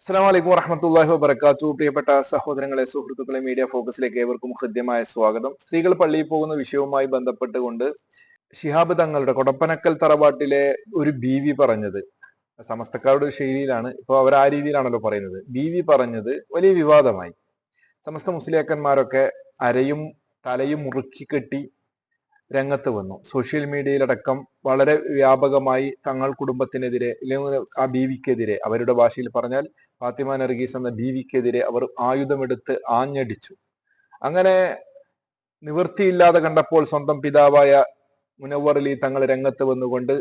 അസ്സലാമു അലൈക്കും വറഹ്മത്തുള്ളാഹി വബറകാതുഹു. പ്രിയപ്പെട്ട സഹോദരങ്ങളെ, സുഹൃത്തുക്കളെ, മീഡിയ ഫോക്കസിലേക്ക് ഏവർക്കും ഹൃദ്യമായ സ്വാഗതം. സ്ത്രീകൾ പള്ളിയിൽ പോകുന്ന വിഷയവുമായി ബന്ധപ്പെട്ടുകൊണ്ട് ശിഹാബ് തങ്ങളുടെ കൊടപ്പനക്കൽ തറവാട്ടിലെ ഒരു ബീവി പറഞ്ഞത്, സമസ്തക്കാരുടെ ഒരു ശൈലിയിലാണ്, ഇപ്പൊ അവർ ആ രീതിയിലാണല്ലോ പറയുന്നത്. ബീവി പറഞ്ഞത് വലിയ വിവാദമായി. സമസ്ത മുസ്ലിയാക്കന്മാരൊക്കെ അരയും തലയും മുറുക്കി കെട്ടി രംഗത്ത് വന്നു. സോഷ്യൽ മീഡിയയിലടക്കം വളരെ വ്യാപകമായി തങ്ങൾ കുടുംബത്തിനെതിരെ, അല്ലെങ്കിൽ ആ ബീവിക്കെതിരെ, അവരുടെ ഭാഷയിൽ പറഞ്ഞാൽ ഫാത്തിമ നർഗീസ് എന്ന ബീവിക്കെതിരെ അവർ ആയുധമെടുത്ത് ആഞ്ഞടിച്ചു. അങ്ങനെ നിവൃത്തിയില്ലാതെ കണ്ടപ്പോൾ സ്വന്തം പിതാവായ മുനവ്വർ അലി തങ്ങൾ രംഗത്ത് വന്നുകൊണ്ട്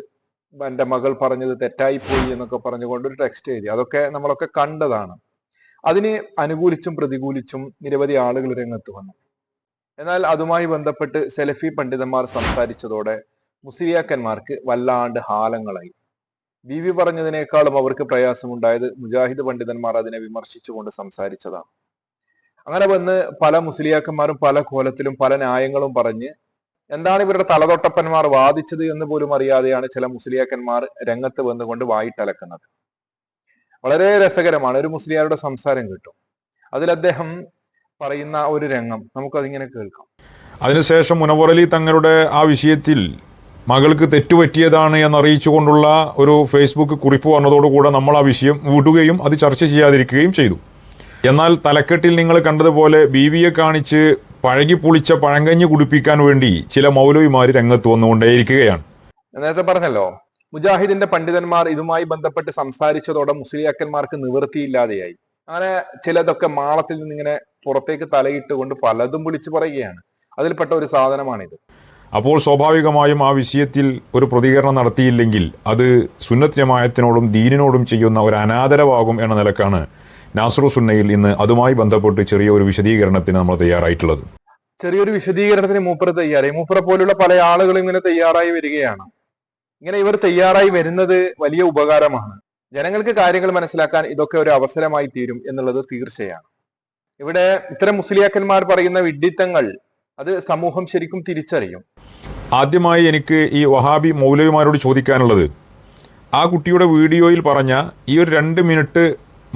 എന്റെ മകൾ പറഞ്ഞത് തെറ്റായിപ്പോയി എന്നൊക്കെ പറഞ്ഞുകൊണ്ട് ഒരു ടെക്സ്റ്റ് എഴുതി. അതൊക്കെ നമ്മളൊക്കെ കണ്ടതാണ്. അതിന് അനുകൂലിച്ചും പ്രതികൂലിച്ചും നിരവധി ആളുകൾ രംഗത്ത് വന്നു. എന്നാൽ അതുമായി ബന്ധപ്പെട്ട് സെലഫി പണ്ഡിതന്മാർ സംസാരിച്ചതോടെ മുസ്ലിയാക്കന്മാർക്ക് വല്ലാണ്ട് ഹാലങ്ങളായി. ബീവി പറഞ്ഞതിനേക്കാളും അവർക്ക് പ്രയാസമുണ്ടായത് മുജാഹിദ് പണ്ഡിതന്മാർ അതിനെ വിമർശിച്ചുകൊണ്ട് സംസാരിച്ചതാണ്. അങ്ങനെ വന്ന് പല മുസ്ലിയാക്കന്മാരും പല കോലത്തിലും പല ന്യായങ്ങളും പറഞ്ഞ് എന്താണ് ഇവരുടെ തലതൊട്ടപ്പന്മാർ വാദിച്ചത് എന്ന് പോലും അറിയാതെയാണ് ചില മുസ്ലിയാക്കന്മാർ രംഗത്ത് വന്നുകൊണ്ട് വായിട്ടലക്കുന്നത്. വളരെ രസകരമാണ്. ഒരു മുസ്ലിയാരുടെ സംസാരം കിട്ടും. അതിൽ അദ്ദേഹം പറയുന്ന ഒരു രംഗം നമുക്കതിങ്ങനെ കേൾക്കാം. അതിനുശേഷം മുനവ്വർ അലി തങ്ങളുടെ ആ വിഷയത്തിൽ മകൾക്ക് തെറ്റുപറ്റിയതാണ് എന്നറിയിച്ചുകൊണ്ടുള്ള ഒരു ഫേസ്ബുക്ക് കുറിപ്പ് വന്നതോടുകൂടെ നമ്മൾ ആ വിഷയം വിടുകയും അത് ചർച്ച ചെയ്യാതിരിക്കുകയും ചെയ്തു. എന്നാൽ തലക്കെട്ടിൽ നിങ്ങൾ കണ്ടതുപോലെ ബീവിയെ കാണിച്ച് പഴകിപ്പൊളിച്ച പഴങ്കഞ്ഞി കുടിപ്പിക്കാൻ വേണ്ടി ചില മൗലവിമാർ രംഗത്ത് വന്നുകൊണ്ടേയിരിക്കുകയാണ്. നേരത്തെ പറഞ്ഞല്ലോ, മുജാഹിദിന്റെ പണ്ഡിതന്മാർ ഇതുമായി ബന്ധപ്പെട്ട് സംസാരിച്ചതോടെ മുസ്ലിയാക്കന്മാർക്ക് നിവൃത്തിയില്ലാതെയായി. അങ്ങനെ ചിലതൊക്കെ മാളത്തിൽ നിന്നിങ്ങനെ പുറത്തേക്ക് തലയിട്ടുകൊണ്ട് പലതും വിളിച്ചു പറയുകയാണ്. അതിൽപ്പെട്ട ഒരു സാധനമാണിത്. അപ്പോൾ സ്വാഭാവികമായും ആ വിഷയത്തിൽ ഒരു പ്രതികരണം നടത്തിയില്ലെങ്കിൽ അത് സുന്നത്ത് ജമാഅത്തിനോടും ദീനിനോടും ചെയ്യുന്ന ഒരു അനാദരവാകും എന്ന നിലക്കാണ് നാസ്റു സുന്നയിൽ ഇന്ന് അതുമായി ബന്ധപ്പെട്ട് ചെറിയൊരു വിശദീകരണത്തിന് നമ്മൾ തയ്യാറായിട്ടുള്ളത്. ചെറിയൊരു വിശദീകരണത്തിന് മൂപ്പർ തയ്യാറായി. മൂപ്പറെ പോലുള്ള പല ആളുകളും ഇങ്ങനെ തയ്യാറായി വരികയാണ്. ഇങ്ങനെ ഇവർ തയ്യാറായി വരുന്നത് വലിയ ഉപകാരമാണ്. ജനങ്ങൾക്ക് കാര്യങ്ങൾ മനസ്സിലാക്കാൻ ഇതൊക്കെ ഒരു അവസരമായി തീരും എന്നുള്ളത് തീർച്ചയാണ്. ഇവിടെ ഇത്തരം മുസ്ലിയാക്കന്മാർ പറയുന്ന വിഡ്ഢിത്തങ്ങൾ അത് സമൂഹം ശരിക്കും തിരിച്ചറിയും. ആദ്യമായി എനിക്ക് ഈ വഹാബി മൗലവിമാരോട് ചോദിക്കാനുള്ളത്, ആ കുട്ടിയുടെ വീഡിയോയിൽ പറഞ്ഞ ഈ ഒരു 2 മിനിറ്റ്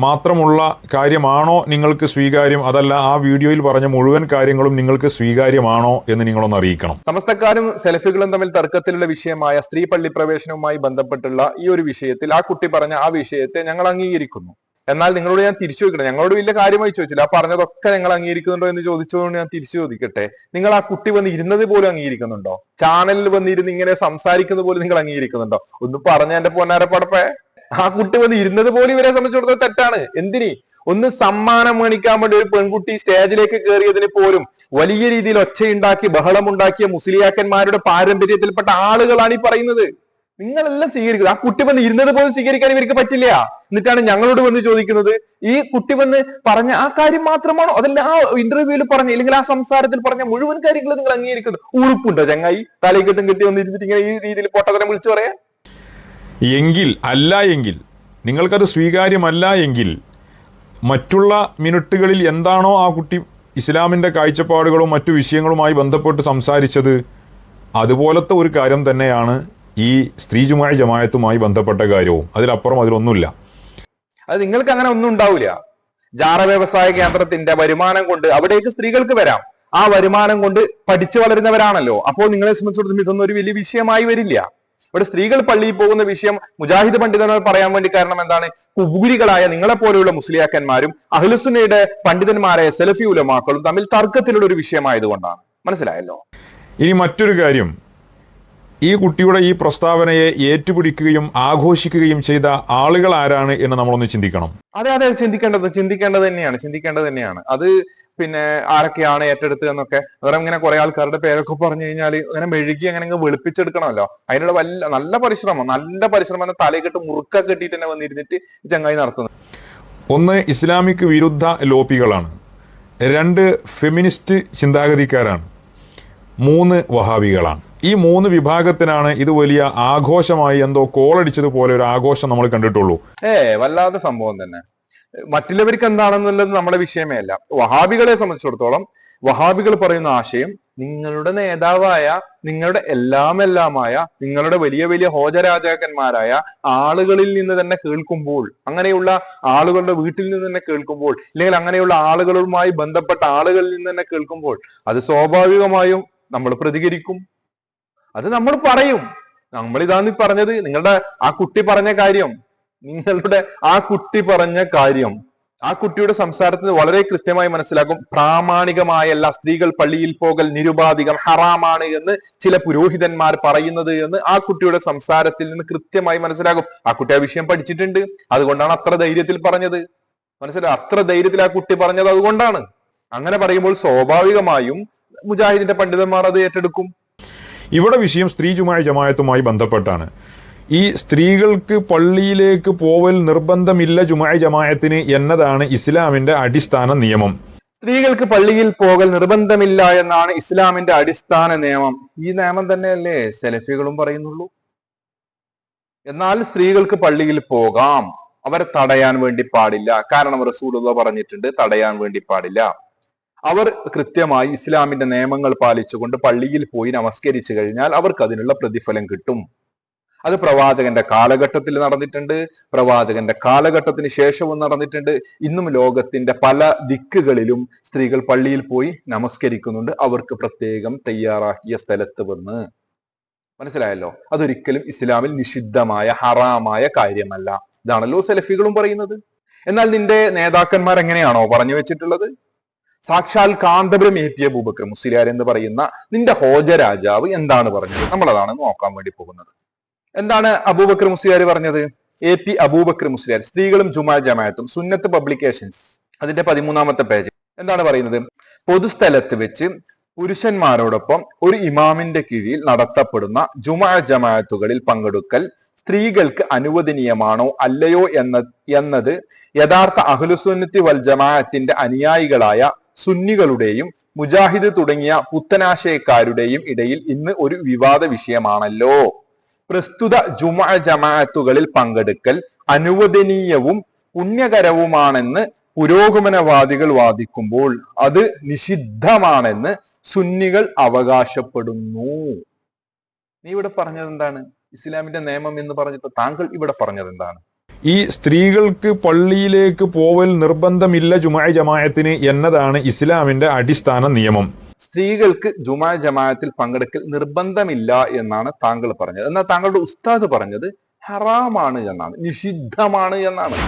മാത്രമുള്ള കാര്യമാണോ നിങ്ങൾക്ക് സ്വീകാര്യം, അതല്ല ആ വീഡിയോയിൽ പറഞ്ഞ മുഴുവൻ കാര്യങ്ങളും നിങ്ങൾക്ക് സ്വീകാര്യമാണോ എന്ന് നിങ്ങളൊന്ന് അറിയിക്കണം. സമസ്തക്കാരും സെലഫികളും തമ്മിൽ തർക്കത്തിലുള്ള വിഷയമായ സ്ത്രീ പള്ളി പ്രവേശനവുമായി ബന്ധപ്പെട്ടുള്ള ഈ ഒരു വിഷയത്തിൽ ആ കുട്ടി പറഞ്ഞ ആ വിഷയത്തെ ഞങ്ങൾ അംഗീകരിക്കുന്നു. എന്നാൽ നിങ്ങളോട് ഞാൻ തിരിച്ചു ചോദിക്കണം. ഞങ്ങളോട് വലിയ കാര്യമായി ചോദിച്ചില്ല, ആ പറഞ്ഞതൊക്കെ നിങ്ങൾ അംഗീകരിക്കുന്നുണ്ടോ എന്ന് ചോദിച്ചതുകൊണ്ട് ഞാൻ തിരിച്ചു ചോദിക്കട്ടെ. നിങ്ങൾ ആ കുട്ടി വന്ന് ഇരുന്നത് പോലും അംഗീകരിക്കുന്നുണ്ടോ? ചാനലിൽ വന്നിരുന്ന് ഇങ്ങനെ സംസാരിക്കുന്നത് പോലും നിങ്ങൾ അംഗീകരിക്കുന്നുണ്ടോ? ഒന്ന് പറഞ്ഞ എന്റെ പൊന്നാരപ്പടപ്പേ, ആ കുട്ടി വന്ന് ഇരുന്നത് പോലും ഇവരെ സംബന്ധിച്ചിടത്തോളം തെറ്റാണ്. എന്തിന്? ഒന്ന് സമ്മാനം മേടിക്കാൻ വേണ്ടി ഒരു പെൺകുട്ടി സ്റ്റേജിലേക്ക് കയറിയതിന് പോലും വലിയ രീതിയിൽ ഒച്ചയുണ്ടാക്കി ബഹളമുണ്ടാക്കിയ മുസ്ലിയാക്കന്മാരുടെ പാരമ്പര്യത്തിൽപ്പെട്ട ആളുകളാണ് ഈ പറയുന്നത്. നിങ്ങളെല്ലാം സ്വീകരിക്കുന്നത്. ആ കുട്ടി വന്ന് ഇരുന്നത് പോലും സ്വീകരിക്കാൻ ഇവർക്ക് പറ്റില്ല. എന്നിട്ടാണ് ഞങ്ങളോട് വന്ന് ചോദിക്കുന്നത്, ഈ കുട്ടി വന്ന് പറഞ്ഞ ആ കാര്യം മാത്രമാണോ, അതല്ല ആ ഇന്റർവ്യൂവിൽ പറഞ്ഞ, അല്ലെങ്കിൽ ആ സംസാരത്തിൽ പറഞ്ഞ മുഴുവൻ കാര്യങ്ങളും നിങ്ങൾ അംഗീകരിക്കുന്നത്? ഉറുപ്പുണ്ടോ ചങ്ങായി? തലക്കെട്ടും കെട്ടി വന്നിരുന്നിട്ട് ഇങ്ങനെ ഈ രീതിയിൽ പൊട്ടത്തരം വിളിച്ചു പറയാൻ? എങ്കിൽ നിങ്ങൾക്കത് സ്വീകാര്യമല്ല എങ്കിൽ മറ്റുള്ള മിനിറ്റുകളിൽ എന്താണോ ആ കുട്ടി ഇസ്ലാമിൻ്റെ കാഴ്ചപ്പാടുകളും മറ്റു വിഷയങ്ങളുമായി ബന്ധപ്പെട്ട് സംസാരിച്ചത്, അതുപോലത്തെ ഒരു കാര്യം തന്നെയാണ് ഈ സ്ത്രീ ജമാഅത്തുമായി ബന്ധപ്പെട്ട കാര്യവും. അതിലപ്പുറം അതിലൊന്നുമില്ല. അത് നിങ്ങൾക്ക് അങ്ങനെ ഒന്നും ഉണ്ടാവില്ല. ജാറ വ്യവസായ കേന്ദ്രത്തിന്റെ വരുമാനം കൊണ്ട് അവിടേക്ക് സ്ത്രീകൾക്ക് വരാം. ആ വരുമാനം കൊണ്ട് പഠിച്ചു വളരുന്നവരാണല്ലോ. അപ്പോൾ നിങ്ങളെ സംബന്ധിച്ചിടത്തോളം ഇതൊന്നും ഒരു വലിയ വിഷയമായി വരില്ല. ഇവിടെ സ്ത്രീകൾ പള്ളിയിൽ പോകുന്ന വിഷയം മുജാഹിദ് പണ്ഡിതന്മാർ പറയാൻ വേണ്ടി കാരണം എന്താണ്? കുബൂരികളായ നിങ്ങളെ പോലെയുള്ള മുസ്ലിയാക്കന്മാരും അഹ്ലുസുന്നയുടെ പണ്ഡിതന്മാരായ സലഫി ഉലമാക്കളും തമ്മിൽ തർക്കത്തിലുള്ള ഒരു വിഷയമായതുകൊണ്ടാണ്. മനസ്സിലായല്ലോ? ഇനി മറ്റൊരു കാര്യം, ഈ കുട്ടിയുടെ ഈ പ്രസ്താവനയെ ഏറ്റുപിടിക്കുകയും ആഘോഷിക്കുകയും ചെയ്ത ആളുകൾ ആരാണ് എന്ന് നമ്മളൊന്ന് ചിന്തിക്കണം. അതെ, ചിന്തിക്കേണ്ടത് തന്നെയാണ്. അത് പിന്നെ ആരൊക്കെയാണ് ഏറ്റെടുത്ത് എന്നൊക്കെ അന്നേരം ഇങ്ങനെ കുറെ ആൾക്കാരുടെ പേരൊക്കെ പറഞ്ഞു കഴിഞ്ഞാൽ അങ്ങനെ മെഴുകി അങ്ങനെ വെളുപ്പിച്ചെടുക്കണമല്ലോ. അതിനുള്ള നല്ല പരിശ്രമം എന്ന തലക്കെട്ട് മുറുക്ക കെട്ടിയിട്ട് തന്നെ വന്നിരുന്നിട്ട് ചങ്ങായി നടത്തുന്നത്. ഒന്ന്, ഇസ്ലാമിക് വിരുദ്ധ ലോബികളാണ്. 2, ഫെമിനിസ്റ്റ് ചിന്താഗതിക്കാരാണ്. 3, വഹാബികളാണ്. ഈ 3 വിഭാഗത്തിനാണ് ഇത് വലിയ ആഘോഷമായി, എന്തോ കോളടിച്ചതുപോലെ ഒരു ആഘോഷം നമ്മൾ കണ്ടിട്ടുള്ളൂ. വല്ലാത്ത സംഭവം തന്നെ. മറ്റുള്ളവർക്ക് എന്താണെന്നുള്ളത് നമ്മുടെ വിഷയമേ അല്ല. വഹാബികളെ സംബന്ധിച്ചിടത്തോളം വഹാബികൾ പറയുന്ന ആശയം നിങ്ങളുടെ നേതാവായ, നിങ്ങളുടെ എല്ലാമായ, നിങ്ങളുടെ വലിയ വലിയ ഹോജരാജാക്കന്മാരായ ആളുകളിൽ നിന്ന് തന്നെ കേൾക്കുമ്പോൾ, അങ്ങനെയുള്ള ആളുകളുടെ വീട്ടിൽ നിന്ന് തന്നെ കേൾക്കുമ്പോൾ, അല്ലെങ്കിൽ അങ്ങനെയുള്ള ആളുകളുമായി ബന്ധപ്പെട്ട ആളുകളിൽ നിന്ന് തന്നെ കേൾക്കുമ്പോൾ അത് സ്വാഭാവികമായും നമ്മൾ പ്രതികരിക്കും, അത് നമ്മൾ പറയും. നമ്മൾ ഇതാണ് പറഞ്ഞത്, നിങ്ങളുടെ ആ കുട്ടി പറഞ്ഞ കാര്യം, ആ കുട്ടിയുടെ സംസാരത്തിൽ വളരെ കൃത്യമായി മനസ്സിലാക്കും. പ്രാമാണികമായല്ല സ്ത്രീകൾ പള്ളിയിൽ പോകൽ നിരുപാധികം ഹറാമാണ് എന്ന് ചില പുരോഹിതന്മാർ പറയുന്നത് എന്ന് ആ കുട്ടിയുടെ സംസാരത്തിൽ നിന്ന് കൃത്യമായി മനസ്സിലാകും. ആ കുട്ടി ആ വിഷയം പഠിച്ചിട്ടുണ്ട്, അതുകൊണ്ടാണ് അത്ര ധൈര്യത്തിൽ പറഞ്ഞത്. മനസ്സിലായി, അത്ര ധൈര്യത്തിൽ ആ കുട്ടി പറഞ്ഞത് അതുകൊണ്ടാണ്. അങ്ങനെ പറയുമ്പോൾ സ്വാഭാവികമായും മുജാഹിദിന്റെ പണ്ഡിതന്മാർ അത് ഏറ്റെടുക്കും. ഇവിടെ വിഷയം സ്ത്രീ ജമാഅത്തുമായി ബന്ധപ്പെട്ടാണ്. ഈ സ്ത്രീകൾക്ക് പള്ളിയിലേക്ക് പോവൽ നിർബന്ധമില്ല ജമാഅത്തിന് എന്നതാണ് ഇസ്ലാമിന്റെ അടിസ്ഥാന നിയമം. സ്ത്രീകൾക്ക് പള്ളിയിൽ പോകൽ നിർബന്ധമില്ല എന്നാണ് ഇസ്ലാമിന്റെ അടിസ്ഥാന നിയമം. ഈ നിയമം തന്നെയല്ലേ സെലഫികളും പറയുന്നുള്ളൂ. എന്നാൽ സ്ത്രീകൾക്ക് പള്ളിയിൽ പോകാം, അവരെ തടയാൻ വേണ്ടി പാടില്ല. കാരണം റസൂലുള്ളാഹി പറഞ്ഞിട്ടുണ്ട്, തടയാൻ വേണ്ടി പാടില്ല. അവർ കൃത്യമായി ഇസ്ലാമിന്റെ നിയമങ്ങൾ പാലിച്ചുകൊണ്ട് പള്ളിയിൽ പോയി നമസ്കരിച്ചു കഴിഞ്ഞാൽ അവർക്ക് അതിനുള്ള പ്രതിഫലം കിട്ടും. അത് പ്രവാചകന്റെ കാലഘട്ടത്തിൽ നടന്നിട്ടുണ്ട്, പ്രവാചകന്റെ കാലഘട്ടത്തിന് ശേഷവും നടന്നിട്ടുണ്ട്. ഇന്നും ലോകത്തിന്റെ പല ദിക്കുകളിലും സ്ത്രീകൾ പള്ളിയിൽ പോയി നമസ്കരിക്കുന്നുണ്ട്, അവർക്ക് പ്രത്യേകം തയ്യാറാക്കിയ സ്ഥലത്ത് വന്ന്. മനസ്സിലായല്ലോ, അതൊരിക്കലും ഇസ്ലാമിൽ നിഷിദ്ധമായ ഹറാമായ കാര്യമല്ല. ഇതാണല്ലോ സലഫികളും പറയുന്നത്. എന്നാൽ നിന്റെ നേതാക്കന്മാർ എങ്ങനെയാണോ പറഞ്ഞു വെച്ചിട്ടുള്ളത്? സാക്ഷാൽ കാന്തപുരം എ.പി. അബൂബക്കർ മുസ്ലിയാർ എന്ന് പറയുന്ന നിന്റെ ഹോജരാജാവ് എന്താണ് പറഞ്ഞത്? നമ്മളതാണ് നോക്കാൻ വേണ്ടി പോകുന്നത്. എന്താണ് അബൂബക്കർ മുസ്ലിയാർ പറഞ്ഞത്? എ.പി. അബൂബക്കർ മുസ്ലിയാർ, സ്ത്രീകളും ജമാഅത്തും, സുന്നത്ത് പബ്ലിക്കേഷൻസ്, അതിന്റെ 13-ാമത്തെ പേജ്. എന്താണ് പറയുന്നത്? പൊതുസ്ഥലത്ത് വെച്ച് പുരുഷന്മാരോടൊപ്പം ഒരു ഇമാമിന്റെ കീഴിൽ നടത്തപ്പെടുന്ന ജമാഅത്തുകളിൽ പങ്കെടുക്കൽ സ്ത്രീകൾക്ക് അനുവദനീയമാണോ അല്ലയോ എന്നത് യഥാർത്ഥ അഹ്ലുസുന്നത്തി വൽ ജമാഅത്തിന്റെ അനുയായികളായ സുന്നികളുടെയും മുജാഹിദ് തുടങ്ങിയ പുത്തനാശയക്കാരുടെയും ഇടയിൽ ഇന്ന് ഒരു വിവാദ വിഷയമാണല്ലോ. പ്രസ്തുത ജമാഅത്തുകളിൽ പങ്കെടുക്കൽ അനുവദനീയവും പുണ്യകരവുമാണെന്ന് പുരോഗമനവാദികൾ വാദിക്കുമ്പോൾ അത് നിഷിദ്ധമാണെന്ന് സുന്നികൾ അവകാശപ്പെടുന്നു. നീ ഇവിടെ പറഞ്ഞത് എന്താണ്? ഇസ്ലാമിന്റെ നിയമം എന്ന് പറഞ്ഞിട്ട് താങ്കൾ ഇവിടെ പറഞ്ഞത് എന്താണ്? ഈ സ്ത്രീകൾക്ക് പള്ളിയിലേക്ക് പോവൽ നിർബന്ധമില്ല ജമാഅത്തിന് എന്നതാണ് ഇസ്ലാമിന്റെ അടിസ്ഥാന നിയമം. സ്ത്രീകൾക്ക് ജമാഅത്തിൽ പങ്കെടുക്കൽ നിർബന്ധമില്ല എന്നാണ് താങ്കൾ പറഞ്ഞത്. എന്നാൽ താങ്കളുടെ ഉസ്താദ് പറഞ്ഞത് ഹറാമാണ് എന്നാണ്, നിഷിദ്ധമാണ് എന്നാണ്.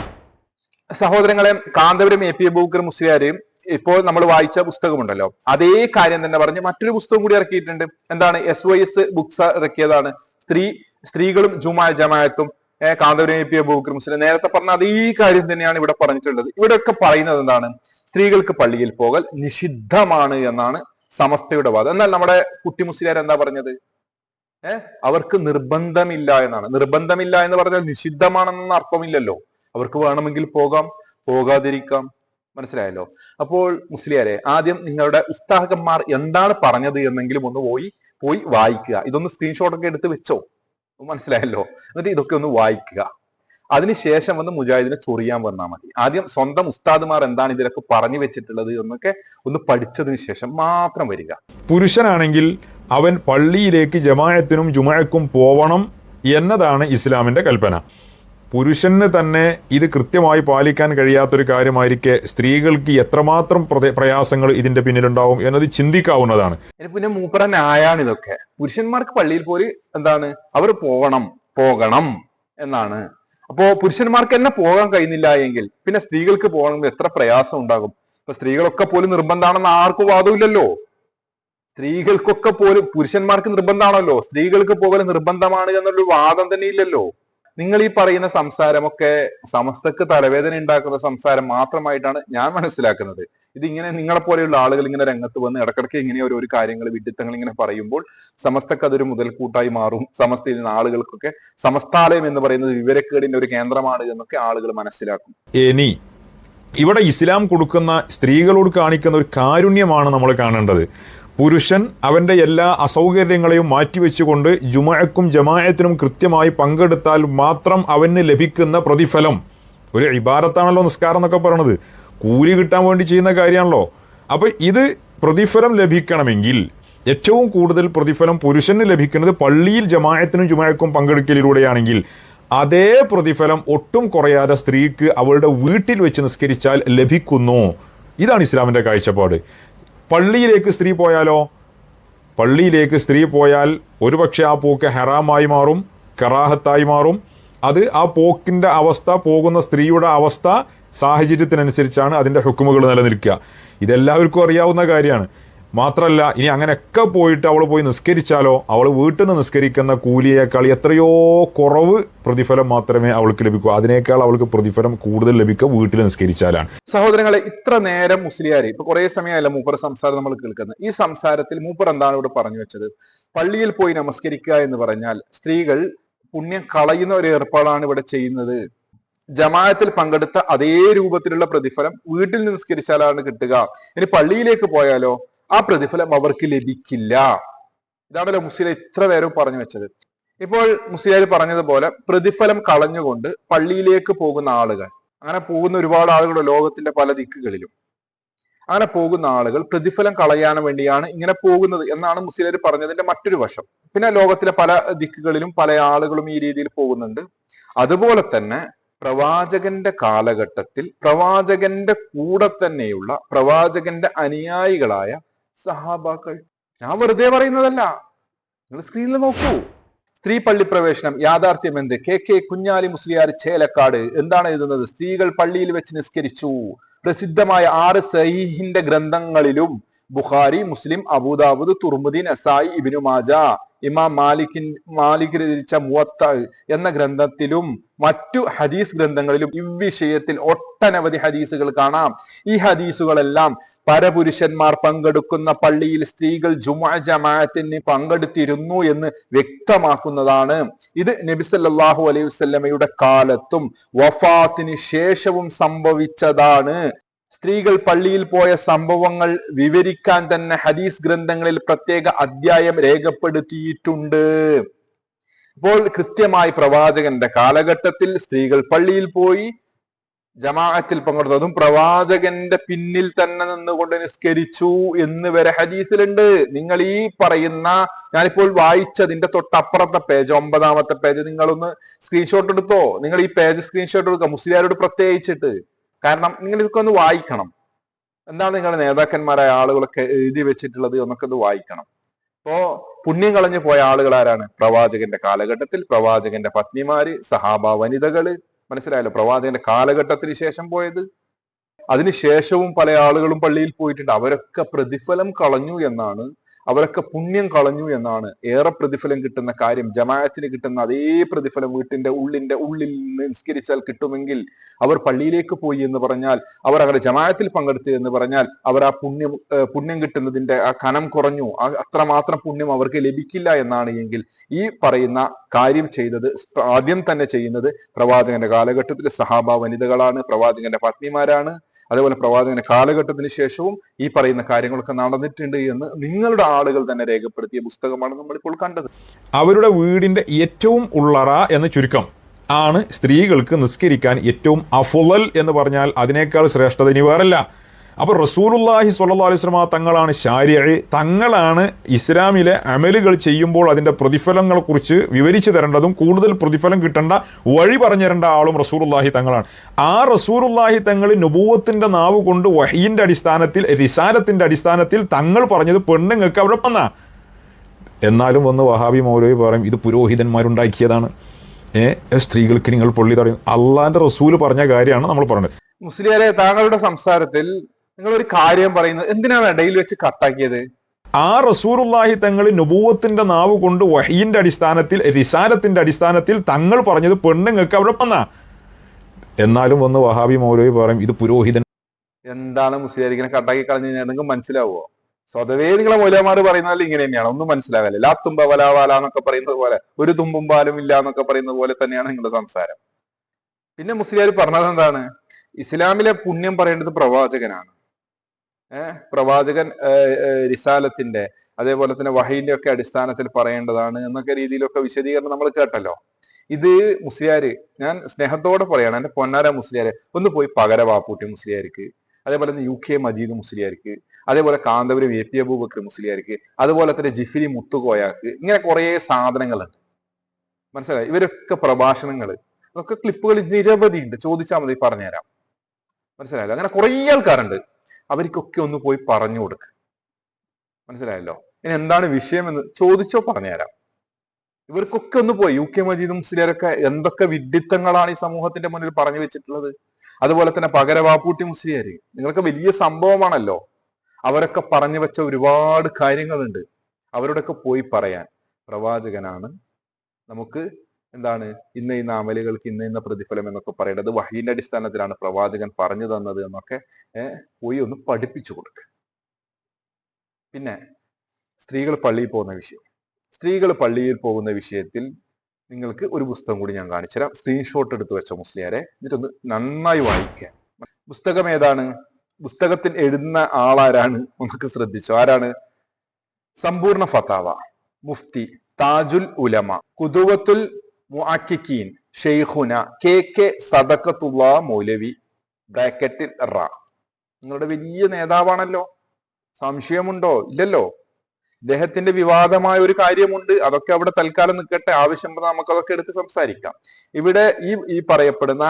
സഹോദരങ്ങളെ, കാന്തപുരം എ.പി. അബൂബക്കർ മുസ്ലിയാരെയും ഇപ്പോൾ നമ്മൾ വായിച്ച പുസ്തകമുണ്ടല്ലോ, അതേ കാര്യം തന്നെ പറഞ്ഞ് മറ്റൊരു പുസ്തകം കൂടി ഇറക്കിയിട്ടുണ്ട്. എന്താണ്? SYS ബുക്സ് ഇറക്കിയതാണ്. സ്ത്രീകളും ജമാഅത്തും, കാന്തപുരം എ.പി. അബൂബക്കർ മുസ്ലിയാർ നേരത്തെ പറഞ്ഞ അതേ കാര്യം തന്നെയാണ് ഇവിടെ പറഞ്ഞിട്ടുള്ളത്. ഇവിടെയൊക്കെ പറയുന്നത് എന്താണ്? സ്ത്രീകൾക്ക് പള്ളിയിൽ പോകൽ നിഷിദ്ധമാണ് എന്നാണ് സമസ്തയുടെ വാദം. എന്നാൽ നമ്മുടെ കുട്ടി മുസ്ലിയാർ എന്താ പറഞ്ഞത്? അവർക്ക് നിർബന്ധമില്ല എന്നാണ്. നിർബന്ധമില്ല എന്ന് പറഞ്ഞാൽ നിഷിദ്ധമാണെന്ന അർത്ഥമില്ലല്ലോ. അവർക്ക് വേണമെങ്കിൽ പോകാം, പോകാതിരിക്കാം. മനസ്സിലായല്ലോ? അപ്പോൾ മുസ്ലിയാരെ, ആദ്യം നിങ്ങളുടെ ഉസ്താദന്മാർ എന്താണ് പറഞ്ഞത് എന്നെങ്കിലും ഒന്ന് പോയി വായിക്കുക. ഇതൊന്ന് സ്ക്രീൻഷോട്ട് ഒക്കെ എടുത്ത് വെച്ചോ. മനസ്സിലായല്ലോ? എന്നിട്ട് ഇതൊക്കെ ഒന്ന് വായിക്കുക. അതിനുശേഷം വന്ന് മുജാഹിദിനെ ചൊറിയാൻ വന്നാൽ മതി. ആദ്യം സ്വന്തം ഉസ്താദുമാർ എന്താണ് ഇതിലൊക്കെ പറഞ്ഞു വെച്ചിട്ടുള്ളത് എന്നൊക്കെ ഒന്ന് പഠിച്ചതിന് ശേഷം മാത്രം വരിക. പുരുഷനാണെങ്കിൽ അവൻ പള്ളിയിലേക്ക് ജമാഅത്തിനും ജുമുഅക്കും പോവണം എന്നതാണ് ഇസ്ലാമിന്റെ കൽപ്പന. പുരുഷന് തന്നെ ഇത് കൃത്യമായി പാലിക്കാൻ കഴിയാത്തൊരു കാര്യമായിരിക്കെ സ്ത്രീകൾക്ക് എത്രമാത്രം പ്രയാസങ്ങൾ ഇതിന്റെ പിന്നിലുണ്ടാവും എന്നത് ചിന്തിക്കാവുന്നതാണ്. പിന്നെ മൂപ്പറൻ ആയാണ് ഇതൊക്കെ. പുരുഷന്മാർക്ക് പള്ളിയിൽ പോയി എന്താണ് അവർ പോകണം എന്നാണ്. അപ്പോ പുരുഷന്മാർക്ക് തന്നെ പോകാൻ കഴിയുന്നില്ല എങ്കിൽ പിന്നെ സ്ത്രീകൾക്ക് പോകണമെങ്കിൽ എത്ര പ്രയാസം ഉണ്ടാകും. ഇപ്പൊ സ്ത്രീകളൊക്കെ പോലും നിർബന്ധമാണെന്ന് ആർക്കും വാദമില്ലല്ലോ. സ്ത്രീകൾക്കൊക്കെ പോലും, പുരുഷന്മാർക്ക് നിർബന്ധമാണല്ലോ, സ്ത്രീകൾക്ക് പോകൽ നിർബന്ധമാണ് എന്നുള്ളൊരു വാദം തന്നെ ഇല്ലല്ലോ. നിങ്ങൾ ഈ പറയുന്ന സംസാരമൊക്കെ സമസ്തക്ക് തലവേദന ഉണ്ടാക്കുന്ന സംസാരം മാത്രമായിട്ടാണ് ഞാൻ മനസ്സിലാക്കുന്നത്. ഇതിങ്ങനെ നിങ്ങളെ പോലെയുള്ള ആളുകൾ ഇങ്ങനെ രംഗത്ത് വന്ന് ഇടക്കിടയ്ക്ക് ഇങ്ങനെ ഓരോ കാര്യങ്ങൾ വിഡിത്തങ്ങൾ ഇങ്ങനെ പറയുമ്പോൾ സമസ്തക്ക് അതൊരു മുതൽക്കൂട്ടായി മാറും. സമസ്തയിൽ നിന്ന് ആളുകൾക്കൊക്കെ സമസ്താലയം എന്ന് പറയുന്നത് വിവരക്കേടിന്റെ ഒരു കേന്ദ്രമാണ് എന്നൊക്കെ ആളുകൾ മനസ്സിലാക്കും. ഇനി ഇവിടെ ഇസ്ലാം കൊടുക്കുന്ന സ്ത്രീകളോട് കാണിക്കുന്ന ഒരു കാരുണ്യമാണ് നമ്മൾ കാണേണ്ടത്. പുരുഷൻ അവൻ്റെ എല്ലാ അസൗകര്യങ്ങളെയും മാറ്റിവെച്ചുകൊണ്ട് ജുമുഅക്കും ജമാഅത്തിനും കൃത്യമായി പങ്കെടുത്താൽ മാത്രം അവന് ലഭിക്കുന്ന പ്രതിഫലം ഒരു ഇബാദത്താണല്ലോ നിസ്കാരം എന്നൊക്കെ പറയണത്, കൂലി കിട്ടാൻ വേണ്ടി ചെയ്യുന്ന കാര്യമാണല്ലോ. അപ്പോൾ ഇത് പ്രതിഫലം ലഭിക്കണമെങ്കിൽ ഏറ്റവും കൂടുതൽ പ്രതിഫലം പുരുഷന് ലഭിക്കുന്നത് പള്ളിയിൽ ജമാഅത്തിനും ജുമാഅക്കും പങ്കെടുക്കലിലൂടെയാണെങ്കിൽ അതേ പ്രതിഫലം ഒട്ടും കുറയാതെ സ്ത്രീക്ക് അവളുടെ വീട്ടിൽ വെച്ച് നിസ്കരിച്ചാൽ ലഭിക്കുന്നു. ഇതാണ് ഇസ്ലാമിൻ്റെ കാഴ്ചപ്പാട്. പള്ളിയിലേക്ക് സ്ത്രീ പോയാലോ? പള്ളിയിലേക്ക് സ്ത്രീ പോയാൽ ഒരുപക്ഷെ ആ പോക്ക് ഹറാമായി മാറും, കറാഹത്തായി മാറും. അത് ആ പോക്കിൻ്റെ അവസ്ഥ, പോകുന്ന സ്ത്രീയുടെ അവസ്ഥ സാഹചര്യത്തിനനുസരിച്ചാണ് അതിൻ്റെ ഹുക്കുമുകൾ നിലനിൽക്കുക. ഇതെല്ലാവർക്കും അറിയാവുന്ന കാര്യമാണ്. മാത്രമല്ല, ഇനി അങ്ങനെയൊക്കെ പോയിട്ട് അവൾ പോയി നിസ്കരിച്ചാലോ, അവൾ വീട്ടിൽ നിന്ന് നിസ്കരിക്കുന്ന കൂലിയേക്കാൾ എത്രയോ കുറവ് പ്രതിഫലം മാത്രമേ അവൾക്ക് ലഭിക്കൂ. അതിനേക്കാൾ അവൾക്ക് പ്രതിഫലം കൂടുതൽ ലഭിക്കുക വീട്ടിൽ നിസ്കരിച്ചാലാണ്. സഹോദരങ്ങളെ, ഇത്ര നേരം മുസ്ലിയാർ ഇപ്പൊ കുറെ സമയമല്ല മൂപ്പർ സംസാരം നമ്മൾ കേൾക്കുന്നത്. ഈ സംസാരത്തിൽ മൂപ്പർ എന്താണ് ഇവിടെ പറഞ്ഞു വെച്ചത്? പള്ളിയിൽ പോയി നമസ്കരിക്കുക എന്ന് പറഞ്ഞാൽ സ്ത്രീകൾ പുണ്യം കളയുന്ന ഒരു ഏർപ്പാടാണ് ഇവിടെ ചെയ്യുന്നത്. ജമാഅത്തിൽ പങ്കെടുത്ത അതേ രൂപത്തിലുള്ള പ്രതിഫലം വീട്ടിൽ നിന്ന് നിസ്കരിച്ചാലാണ് കിട്ടുക. ഇനി പള്ളിയിലേക്ക് പോയാലോ ആ പ്രതിഫലം അവർക്ക് ലഭിക്കില്ല. ഇതാണല്ലോ മുസ്ലിം ഇത്ര നേരം പറഞ്ഞു വെച്ചത്. ഇപ്പോൾ മുസ്ലിം പറഞ്ഞതുപോലെ പ്രതിഫലം കളഞ്ഞുകൊണ്ട് പള്ളിയിലേക്ക് പോകുന്ന ആളുകൾ, അങ്ങനെ പോകുന്ന ഒരുപാട് ആളുകൾ ലോകത്തിന്റെ പല ദിക്കുകളിലും, അങ്ങനെ പോകുന്ന ആളുകൾ പ്രതിഫലം കളയാൻ വേണ്ടിയാണ് ഇങ്ങനെ പോകുന്നത് എന്നാണ് മുസ്ലിം പറഞ്ഞതിന്റെ മറ്റൊരു വശം. പിന്നെ ലോകത്തിലെ പല ദിക്കുകളിലും പല ആളുകളും ഈ രീതിയിൽ പോകുന്നുണ്ട്. അതുപോലെ തന്നെ പ്രവാചകന്റെ കാലഘട്ടത്തിൽ പ്രവാചകന്റെ കൂടെ തന്നെയുള്ള പ്രവാചകന്റെ അനുയായികളായ സഹാബാക്കൾ, ഞാൻ വെറുതെ പറയുന്നതല്ല, നിങ്ങൾ സ്ക്രീനിൽ നോക്കൂ. സ്ത്രീ പള്ളി പ്രവേശനം യാഥാർത്ഥ്യം എന്ത്? കെ കുഞ്ഞാലി മുസ്ലിയാർ ചേലക്കാട് എന്താണ് എഴുതുന്നത്? സ്ത്രീകൾ പള്ളിയിൽ വെച്ച് നിസ്കരിച്ചു. പ്രസിദ്ധമായ 6 സഹീഹിന്റെ ഗ്രന്ഥങ്ങളിലും ബുഖാരി, മുസ്ലിം, അബൂദാവൂദ്, തുർമുദി, നസായി, ഇബ്നു മാജ, ഇമാം മാലിക് രചിച്ച മുവത്ത എന്ന ഗ്രന്ഥത്തിലും മറ്റു ഹദീസ് ഗ്രന്ഥങ്ങളിലും ഇവിഷയത്തിൽ ഒട്ടനവധി ഹദീസുകൾ കാണാം. ഈ ഹദീസുകളെല്ലാം പരപുരുഷന്മാർ പങ്കെടുക്കുന്ന പള്ളിയിൽ സ്ത്രീകൾ ജുമുഅ ജമാഅത്തിന് പങ്കെടുത്തിരുന്നു എന്ന് വ്യക്തമാക്കുന്നതാണ്. ഇത് നബി സല്ലല്ലാഹു അലൈഹി വസല്ലമയുടെ കാലത്തും വഫാത്തിന് ശേഷവും സംഭവിച്ചതാണ്. സ്ത്രീകൾ പള്ളിയിൽ പോയ സംഭവങ്ങൾ വിവരിക്കാൻ തന്നെ ഹദീസ് ഗ്രന്ഥങ്ങളിൽ പ്രത്യേക അധ്യായം രേഖപ്പെടുത്തിയിട്ടുണ്ട്. അപ്പോൾ കൃത്യമായി പ്രവാചകന്റെ കാലഘട്ടത്തിൽ സ്ത്രീകൾ പള്ളിയിൽ പോയി ജമാഅത്തിൽ പങ്കെടുത്തതും പ്രവാചകന്റെ പിന്നിൽ തന്നെ നിന്നുകൊണ്ട് നിസ്കരിച്ചു എന്ന് വരെ ഹദീസിലുണ്ട്. നിങ്ങൾ ഈ പറയുന്ന, ഞാനിപ്പോൾ വായിച്ചതിന്റെ തൊട്ടപ്പുറത്തെ പേജ്, 9ാമത്തെ പേജ് നിങ്ങളൊന്ന് സ്ക്രീൻഷോട്ട് എടുത്തോ. നിങ്ങൾ ഈ പേജ് സ്ക്രീൻഷോട്ട് എടുക്കുക, മുസ്ലിയാരോട് പ്രത്യേകിച്ചിട്ട്. കാരണം നിങ്ങൾ ഇതൊക്കെ ഒന്ന് വായിക്കണം. എന്താണ് നിങ്ങളുടെ നേതാക്കന്മാരായ ആളുകളൊക്കെ എഴുതി വെച്ചിട്ടുള്ളത് എന്നൊക്കെ ഒന്ന് വായിക്കണം. അപ്പോ പുണ്യം കളഞ്ഞു പോയ ആളുകൾ ആരാണ്? പ്രവാചകന്റെ കാലഘട്ടത്തിൽ പ്രവാചകന്റെ പത്നിമാര്, സഹാബ വനിതകള്. മനസ്സിലായല്ലോ? പ്രവാചകന്റെ കാലഘട്ടത്തിന് ശേഷം പോയത്, അതിനുശേഷവും പല ആളുകളും പള്ളിയിൽ പോയിട്ടുണ്ട്. അവരൊക്കെ പ്രതിഫലം കളഞ്ഞു എന്നാണ്, അവരൊക്കെ പുണ്യം കളഞ്ഞു എന്നാണ്. ഏറെ പ്രതിഫലം കിട്ടുന്ന കാര്യം, ജമാഅത്തിന് കിട്ടുന്ന അതേ പ്രതിഫലം വീട്ടിന്റെ ഉള്ളിൽ നിസ്കരിച്ചാൽ കിട്ടുമെങ്കിൽ അവർ പള്ളിയിലേക്ക് പോയി എന്ന് പറഞ്ഞാൽ, അവർ അവരുടെ ജമാഅത്തിൽ പങ്കെടുത്തു എന്ന് പറഞ്ഞാൽ, അവർ ആ പുണ്യം കിട്ടുന്നതിന്റെ ആ കനം കുറഞ്ഞു, അത്രമാത്രം പുണ്യം അവർക്ക് ലഭിക്കില്ല എന്നാണ് എങ്കിൽ ഈ പറയുന്ന കാര്യം ചെയ്തത്, ആദ്യം തന്നെ ചെയ്യുന്നത് പ്രവാചകന്റെ കാലഘട്ടത്തിൽ സഹാബ വനിതകളാണ്, പ്രവാചകന്റെ പത്നിമാരാണ്. അതേപോലെ പ്രവാചകന്റെ കാലഘട്ടത്തിന് ശേഷവും ഈ പറയുന്ന കാര്യങ്ങളൊക്കെ നടന്നിട്ടുണ്ട് എന്ന് നിങ്ങളുടെ ആളുകൾ തന്നെ രേഖപ്പെടുത്തിയ പുസ്തകമാണ് നമ്മളിപ്പോൾ കണ്ടത്. അവരുടെ വീടിന്റെ ഏറ്റവും ഉള്ളറ എന്ന് ചുരുക്കം ആണ് സ്ത്രീകൾക്ക് നിസ്കരിക്കാൻ ഏറ്റവും അഫ്ളൽ എന്ന് പറഞ്ഞാൽ അതിനേക്കാൾ ശ്രേഷ്ഠത ഇനി വേറല്ല. അപ്പോൾ റസൂലുള്ളാഹി സ്വല്ലല്ലാഹു അലൈഹി വസല്ലം തങ്ങളാണ് ശാരിഅ്, തങ്ങളാണ് ഇസ്ലാമിലെ അമലുകൾ ചെയ്യുമ്പോൾ അതിൻ്റെ പ്രതിഫലങ്ങളെക്കുറിച്ച് വിവരിച്ചു തരേണ്ടതും കൂടുതൽ പ്രതിഫലം കിട്ടേണ്ട വഴി പറഞ്ഞു തരേണ്ട ആളും റസൂലുള്ളാഹി തങ്ങളാണ്. ആ റസൂലുള്ളാഹി തങ്ങൾ നുബുവത്തിന്റെ നാവ് കൊണ്ട് വഹീന്റെ അടിസ്ഥാനത്തിൽ, റിസാലത്തിന്റെ അടിസ്ഥാനത്തിൽ തങ്ങൾ പറഞ്ഞത് പെണ്ണുങ്ങൾക്ക് അവിടെ വന്ന. എന്നാലും ഒന്ന് വഹാബി മൗലവി പറയും ഇത് പുരോഹിതന്മാരുണ്ടാക്കിയതാണ്, സ്ത്രീകൾക്ക് നിങ്ങൾ പള്ളി തടയും. അള്ളാന്റെ റസൂല് പറഞ്ഞ കാര്യമാണ് നമ്മൾ പറഞ്ഞത്. മുസ്ലിയാരെ, താങ്കളുടെ സംസാരത്തിൽ നിങ്ങൾ ഒരു കാര്യം പറയുന്നത് എന്തിനാണ് ഇടയിൽ വെച്ച് കട്ടാക്കിയത്? ആ റസൂലുള്ളാഹി തങ്ങൾ നുബുവത്തിന്റെ നാവ് കൊണ്ട് വഹീന്റെ അടിസ്ഥാനത്തിൽ, റിസാലത്തിന്റെ അടിസ്ഥാനത്തിൽ തങ്ങൾ പറഞ്ഞത് പെണ്ണുങ്ങൾക്ക് അവിടെ വന്ന. എന്നാലും ഒന്ന് വഹാബി മൗലവി പറയും ഇത് പുരോഹിതൻ. എന്താണ് മുസ്ലിയാർ ഇങ്ങനെ കട്ടാക്കി കളഞ്ഞു കഴിഞ്ഞാൽ നിങ്ങൾക്ക് മനസ്സിലാവുമോ? സ്വതവേ നിങ്ങളെ മൗലവിമാർ പറയുന്നതിൽ ഇങ്ങനെ തന്നെയാണ്, ഒന്നും മനസ്സിലാകല്ലേ. ലാ തുമ്പ വലാവാല എന്നൊക്കെ പറയുന്നത് പോലെ, ഒരു തുമ്പും പാലും ഇല്ല എന്നൊക്കെ പറയുന്നത് പോലെ തന്നെയാണ് നിങ്ങളുടെ സംസാരം. പിന്നെ മുസ്ലിയാർ പറഞ്ഞത് എന്താണ്? ഇസ്ലാമിലെ പുണ്യം പറയേണ്ടത് പ്രവാചകനാണ്. പ്രവാചകൻ റിസാലത്തിന്റെ അതേപോലെ തന്നെ വഹീന്റെ ഒക്കെ അടിസ്ഥാനത്തിൽ പറയേണ്ടതാണ് എന്നൊക്കെ രീതിയിലൊക്കെ വിശദീകരണം നമ്മൾ കേട്ടല്ലോ. ഇത് മുസ്ലിയാര്, ഞാൻ സ്നേഹത്തോടെ പറയാണ്, എന്റെ പൊന്നാര മുസ്ലിയാരെ ഒന്ന് പോയി പകരവാപ്പൂട്ടി മുസ്ലിയാർക്ക്, അതേപോലെ തന്നെ UK മജീദ് മുസ്ലിയാർക്ക്, അതേപോലെ കാന്തപുരം AP അബൂബക്കർ മുസ്ലിയാർക്ക്, അതുപോലെ തന്നെ ജിഫിരി മുത്തുകോയാക്ക്, ഇങ്ങനെ കുറെ സാധനങ്ങളുണ്ട്. മനസ്സിലായി? ഇവരൊക്കെ പ്രഭാഷണങ്ങൾ, അതൊക്കെ ക്ലിപ്പുകൾ നിരവധി ഉണ്ട്, ചോദിച്ചാൽ മതി പറഞ്ഞുതരാം. മനസ്സിലായല്ലോ? അങ്ങനെ കുറെ ആൾക്കാരുണ്ട്, അവർക്കൊക്കെ ഒന്ന് പോയി പറഞ്ഞു കൊടുക്കുക. മനസ്സിലായല്ലോ? ഇനി എന്താണ് വിഷയം എന്ന് ചോദിച്ചോ പറഞ്ഞുതരാം. ഇവർക്കൊക്കെ ഒന്ന് പോയി, UK മജീദ് മുസ്ലിയാരൊക്കെ എന്തൊക്കെ വിഡ്ഢിത്തങ്ങളാണ് ഈ സമൂഹത്തിന്റെ മുന്നിൽ പറഞ്ഞു വെച്ചിട്ടുള്ളത്. അതുപോലെ തന്നെ പകരവാപ്പൂട്ടി മുസ്ലിയാര്, നിങ്ങൾക്ക് വലിയ സംഭവമാണല്ലോ. അവരൊക്കെ പറഞ്ഞു വെച്ച ഒരുപാട് കാര്യങ്ങളുണ്ട്. അവരോടൊക്കെ പോയി പറയാൻ, പ്രവാചകനാണ് നമുക്ക് എന്താണ് ഇന്ന അമലുകൾക്ക് ഇന്ന പ്രതിഫലം എന്നൊക്കെ പറയുന്നത് വഹീന്റെ അടിസ്ഥാനത്തിലാണ് പ്രവാചകൻ പറഞ്ഞു തന്നത് എന്നൊക്കെ പോയി ഒന്ന് പഠിപ്പിച്ചു കൊടുക്കുക. പിന്നെ സ്ത്രീകൾ പള്ളിയിൽ പോകുന്ന വിഷയം, സ്ത്രീകൾ പള്ളിയിൽ പോകുന്ന വിഷയത്തിൽ നിങ്ങൾക്ക് ഒരു പുസ്തകം കൂടി ഞാൻ കാണിച്ചുതരാം. സ്ക്രീൻഷോട്ട് എടുത്തു വെച്ച മുസ്ലിയാരെ, എന്നിട്ടൊന്ന് നന്നായി വായിക്കുക. പുസ്തകം ഏതാണ്? പുസ്തകത്തിൽ എഴുതുന്ന ആളാരാണ് നമുക്ക് ശ്രദ്ധിച്ചോ? ആരാണ്? സമ്പൂർണ്ണ ഫതാവ, മുഫ്തി താജുൽ ഉലമ, കുതുവത്തുൽ മുഅക്കിക്കീൻ, ഷെയ്ഖുന KK സദഖത്തുള്ള മൗലവി ബ്രാക്കറ്റിൽ റ. നിങ്ങളുടെ വലിയ നേതാവാണല്ലോ, സംശയമുണ്ടോ? ഇല്ലല്ലോ. ഇദ്ദേഹത്തിന്റെ വിവാദമായ ഒരു കാര്യമുണ്ട്, അതൊക്കെ അവിടെ തൽക്കാലം നിൽക്കട്ടെ, ആവശ്യം നമുക്ക് അതൊക്കെ എടുത്ത് സംസാരിക്കാം. ഇവിടെ ഈ പറയപ്പെടുന്ന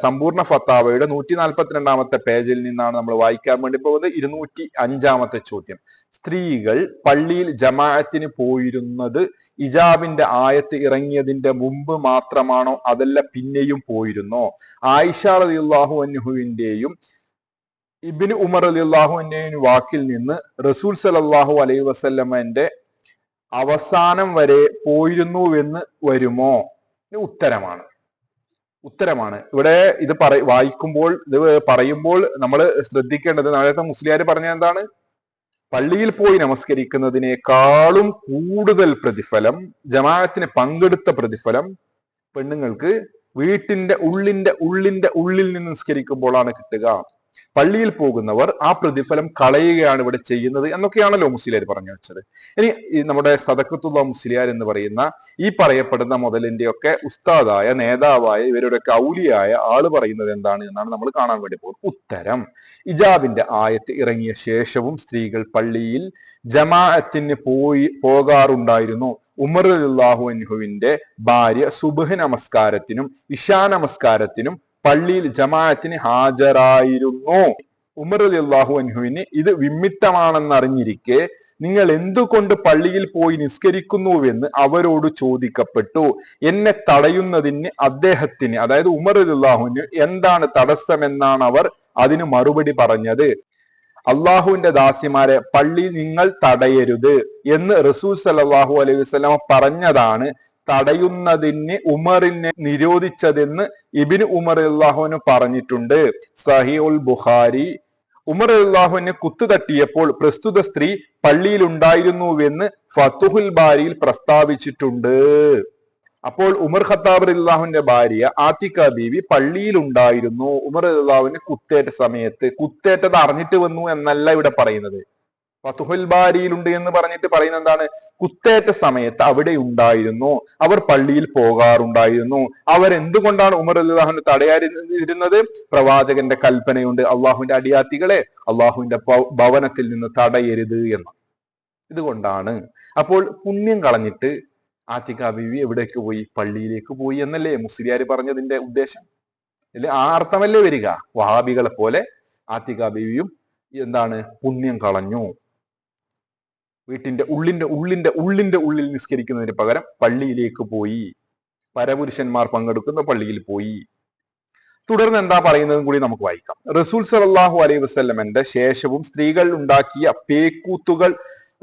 സമ്പൂർണ്ണ ഫത്താവയുടെ 142 പേജിൽ നിന്നാണ് നമ്മൾ വായിക്കാൻ വേണ്ടി പോകുന്നത്. 205 ചോദ്യം. സ്ത്രീകൾ പള്ളിയിൽ ജമാഅത്തിന് പോയിരുന്നത് ഇജാബിന്റെ ആയത്ത് ഇറങ്ങിയതിന്റെ മുമ്പ് മാത്രമാണോ, അതല്ല പിന്നെയും പോയിരുന്നോ? ആയിഷ റളിയല്ലാഹു അൻഹുവിന്റെയും ഇബ്നു ഉമർ റളിയല്ലാഹു അൻഹുവിന്റെ വാക്കിൽ നിന്ന് റസൂൽ സല്ലല്ലാഹു അലൈഹി വസല്ലമന്റെ അവസാനം വരെ പോയിരുന്നുവെന്ന് വരുമോ? ഉത്തരമാണ്. ഇവിടെ ഇത് വായിക്കുമ്പോൾ, ഇത് പറയുമ്പോൾ നമ്മൾ ശ്രദ്ധിക്കേണ്ടത്, നേരത്തെ മുസ്ലിയാർ പറഞ്ഞ എന്താണ്? പള്ളിയിൽ പോയി നമസ്കരിക്കുന്നതിനേക്കാളും കൂടുതൽ പ്രതിഫലം, ജമാഅത്തിന് പങ്കെടുത്ത പ്രതിഫലം പെണ്ണുങ്ങൾക്ക് വീട്ടിന്റെ ഉള്ളിൽ നിന്ന് നിസ്കരിക്കുമ്പോഴാണ് കിട്ടുക. പള്ളിയിൽ പോകുന്നവർ ആ പ്രതിഫലം കളയുകയാണ് ഇവിടെ ചെയ്യുന്നത് എന്നൊക്കെയാണല്ലോ മുസ്ലിയാർ പറഞ്ഞു വെച്ചത്. ഇനി നമ്മുടെ സദഖത്തുള്ള മുസ്ലിയാർ എന്ന് പറയുന്ന ഈ പറയപ്പെടുന്ന മുതലിന്റെ ഒക്കെ ഉസ്താദായ, നേതാവായ, ഇവരുടെയൊക്കെ ഔലിയായ ആള് പറയുന്നത് എന്താണ് എന്നാണ് നമ്മൾ കാണാൻ വേണ്ടി പോകുന്നത്. ഉത്തരം: ഇജാബിന്റെ ആയത്ത് ഇറങ്ങിയ ശേഷവും സ്ത്രീകൾ പള്ളിയിൽ ജമാഅത്തിന് പോകാറുണ്ടായിരുന്നു. ഉമർ റളിയല്ലാഹു അൻഹുവിന്റെ ഭാര്യ സുബ്ഹ് നമസ്കാരത്തിനും ഇശാ നമസ്കാരത്തിനും പള്ളിയിൽ ജമാഅത്തിന് ഹാജരായിരുന്നു. ഉമർ റളിയല്ലാഹു അൻഹുവിന് ഇത് വിമ്മിത്തമാണെന്നറിഞ്ഞിരിക്കെ നിങ്ങൾ എന്തുകൊണ്ട് പള്ളിയിൽ പോയി നിസ്കരിക്കുന്നുവെന്ന് അവരോട് ചോദിക്കപ്പെട്ടു. എന്നെ തടയുന്നതിന് അദ്ദേഹത്തിന്, അതായത് ഉമർ റളിയല്ലാഹുവിന് എന്താണ് തടസ്സമെന്നാണ് അവർ അതിന് മറുപടി പറഞ്ഞത്. അള്ളാഹുവിന്റെ ദാസിമാരെ പള്ളി നിങ്ങൾ തടയരുത് എന്ന് റസൂൽ സല്ലല്ലാഹു അലൈഹി വസല്ലം പറഞ്ഞതാണ് തടയുന്നതിന് ഉമറിനെ നിരോധിച്ചതെന്ന് ഇബ്നു ഉമർ റളിയല്ലാഹുവിന് പറഞ്ഞിട്ടുണ്ട്. സഹീഹുൽ ബുഖാരി. ഉമർ റളിയല്ലാഹുവിനെ കുത്തു തട്ടിയപ്പോൾ പ്രസ്തുത സ്ത്രീ പള്ളിയിൽ ഉണ്ടായിരുന്നുവെന്ന് ഫതുഹുൽ ബാരിയിൽ പ്രസ്താവിച്ചിട്ടുണ്ട്. അപ്പോൾ ഉമർ ഖത്താബ് റളിയല്ലാഹുവിന്റെ ഭാര്യ ആതിക ബീവി പള്ളിയിൽ ഉണ്ടായിരുന്നു. ഉമർ റളിയല്ലാഹുവിന് കുത്തേറ്റ സമയത്ത്, കുത്തേറ്റത് അറിഞ്ഞിട്ട് വന്നു എന്നല്ല ഇവിടെ പറയുന്നത്. ഫതുഹുൽ ബാരിയിലുണ്ട് എന്ന് പറഞ്ഞിട്ട് പറയുന്നത് എന്താണ്? കുത്തേറ്റ സമയത്ത് അവിടെ ഉണ്ടായിരുന്നു, അവർ പള്ളിയിൽ പോകാറുണ്ടായിരുന്നു. അവരെന്തുകൊണ്ടാണ് ഉമർ റളിയല്ലാഹുവിനെ തടയാതിരുന്നത്? പ്രവാചകന്റെ കൽപ്പനയുണ്ട്, അള്ളാഹുവിന്റെ അടിയാത്തികളെ അള്ളാഹുവിന്റെ ഭവനത്തിൽ നിന്ന് തടയരുത് എന്ന്. ഇതുകൊണ്ടാണ്. അപ്പോൾ പുണ്യം കളഞ്ഞിട്ട് ആതിക ബീവി എവിടേക്ക് പോയി? പള്ളിയിലേക്ക് പോയി എന്നല്ലേ മുസ്ലിയാർ പറഞ്ഞതിന്റെ ഉദ്ദേശം? അല്ലെ? ആ അർത്ഥമല്ലേ വരിക? വഹാബികളെ പോലെ ആതിക ബീവിയും എന്താണ്? പുണ്യം കളഞ്ഞു. വീട്ടിന്റെ ഉള്ളിൽ നിസ്കരിക്കുന്നതിന് പകരം പള്ളിയിലേക്ക് പോയി, പരപുരുഷന്മാർ പങ്കെടുക്കുന്ന പള്ളിയിൽ പോയി. തുടർന്ന് എന്താ പറയുന്നതും കൂടി നമുക്ക് വായിക്കാം. റസൂൽ സല്ലല്ലാഹു അലൈഹി വസല്ലമന്റെ ശേഷവും സ്ത്രീകൾ ഉണ്ടാക്കിയ പേക്കൂത്തുകൾ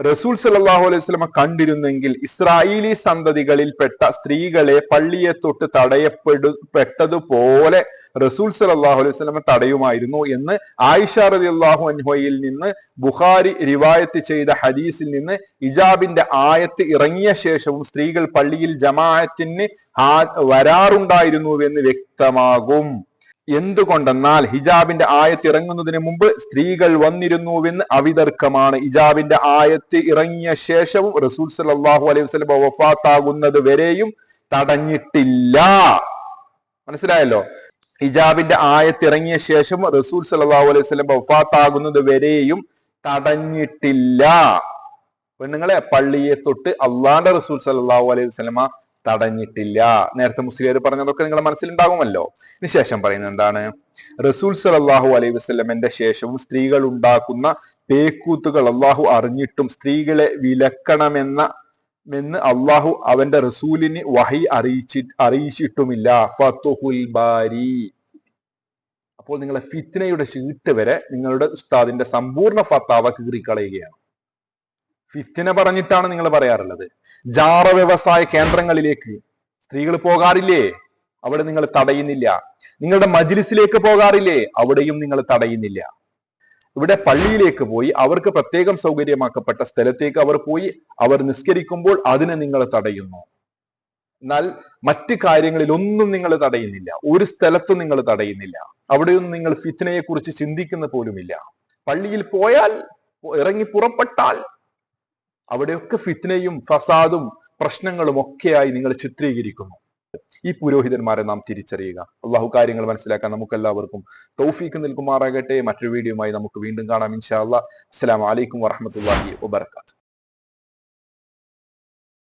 റസൂൽ സല്ലല്ലാഹു അലൈഹി വസല്ലമ കണ്ടിരുന്നെങ്കിൽ ഇസ്രായേലി സന്തതികളിൽപ്പെട്ട സ്ത്രീകളെ പള്ളിയെ തൊട്ട് തടയപ്പെട്ടതുപോലെ റസൂൽ സല്ലല്ലാഹു അലൈഹി വസല്ലമ തടയുമായിരുന്നു എന്ന് ആയിഷ റളിയല്ലാഹു അൻഹയിൽ നിന്ന് ബുഖാരി റിവായത്ത് ചെയ്ത ഹദീസിൽ നിന്ന് ഇജാബിന്റെ ആയത്ത് ഇറങ്ങിയ ശേഷവും സ്ത്രീകൾ പള്ളിയിൽ ജമാഅത്തിന് വരാറുണ്ടായിരുന്നുവെന്ന് വ്യക്തമാകും. എന്തുകൊണ്ടെന്നാൽ ഹിജാബിന്റെ ആയത്ത് ഇറങ്ങുന്നതിന് മുമ്പ് സ്ത്രീകൾ വന്നിരുന്നുവെന്ന് അവിതർക്കമാണ്. ഹിജാബിന്റെ ആയത്ത് ഇറങ്ങിയ ശേഷവും റസൂൽ സല്ലല്ലാഹു അലൈഹി വസല്ലം വഫാത്താകുന്നത് വരെയും തടഞ്ഞിട്ടില്ല. മനസ്സിലായല്ലോ? ഹിജാബിന്റെ ആയത്തിറങ്ങിയ ശേഷം റസൂൽ സല്ലല്ലാഹു അലൈഹി വസല്ലം വഫാത്താകുന്നത് വരെയും തടഞ്ഞിട്ടില്ല. പെണ്ണുങ്ങളെ പള്ളിയെ തൊട്ട് അള്ളാന്റെ റസൂൽ സല്ലല്ലാഹു അലൈഹി വസല്ലമ തടഞ്ഞിട്ടില്ല. നേരത്തെ മുസ്ലിയാർ പറഞ്ഞതൊക്കെ നിങ്ങളുടെ മനസ്സിലുണ്ടാകുമല്ലോ. ഇതിന് ശേഷം പറയുന്നത് എന്താണ്? റസൂൽ സല്ലല്ലാഹു അലൈഹി വസല്ലമന്റെ ശേഷവും സ്ത്രീകൾ ഉണ്ടാക്കുന്ന പേക്കൂത്തുകൾ അള്ളാഹു അറിഞ്ഞിട്ടും സ്ത്രീകളെ വിലക്കണമെന്ന് അള്ളാഹു അവന്റെ റസൂലിന് വഹി അറിയിച്ചിട്ടുമില്ല. ഫതുഹുൽ ബാരി. അപ്പോൾ നിങ്ങളെ ഫിത്നയുടെ ചീട്ട് വരെ നിങ്ങളുടെ ഉസ്താദിന്റെ സമ്പൂർണ്ണ ഫത്താവ കീറിക്കളയുകയാണ്. ഫിത്ന പറഞ്ഞിട്ടാണ് നിങ്ങൾ പറയാറുള്ളത്. ജാറ വ്യവസായ കേന്ദ്രങ്ങളിലേക്ക് സ്ത്രീകൾ പോകാറില്ലേ? അവിടെ നിങ്ങൾ തടയുന്നില്ല. നിങ്ങളുടെ മജ്ലിസിലേക്ക് പോകാറില്ലേ? അവിടെയും നിങ്ങൾ തടയുന്നില്ല. ഇവിടെ പള്ളിയിലേക്ക് പോയി അവർക്ക് പ്രത്യേകം സൗകര്യമാക്കപ്പെട്ട സ്ഥലത്തേക്ക് അവർ പോയി അവർ നിസ്കരിക്കുമ്പോൾ അതിനെ നിങ്ങൾ തടയുന്നു. എന്നാൽ മറ്റ് കാര്യങ്ങളിൽ ഒന്നും നിങ്ങൾ തടയുന്നില്ല. ഒരു സ്ഥലത്തും നിങ്ങൾ തടയുന്നില്ല. അവിടെയൊന്നും നിങ്ങൾ ഫിത്നയെ കുറിച്ച് ചിന്തിക്കുന്ന പോലുമില്ല. പള്ളിയിൽ പോയാൽ, ഇറങ്ങി പുറപ്പെട്ടാൽ അവിടെയൊക്കെ ഫിത്നയും ഫസാദും പ്രശ്നങ്ങളും ഒക്കെയായി നിങ്ങൾ ചിത്രീകരിക്കുന്നു. ഈ പുരോഹിതന്മാരെ നാം തിരിച്ചറിയുക. അള്ളാഹു കാര്യങ്ങൾ മനസ്സിലാക്കാൻ നമുക്കെല്ലാവർക്കും തൗഫീക്ക് നൽകുമാറാകട്ടെ. മറ്റൊരു വീഡിയോയുമായി നമുക്ക് വീണ്ടും കാണാം ഇൻഷാ അല്ലാഹ്. അസ്സലാമു അലൈക്കും വറഹ്മത്തുള്ളാഹി വബറകാതുഹു.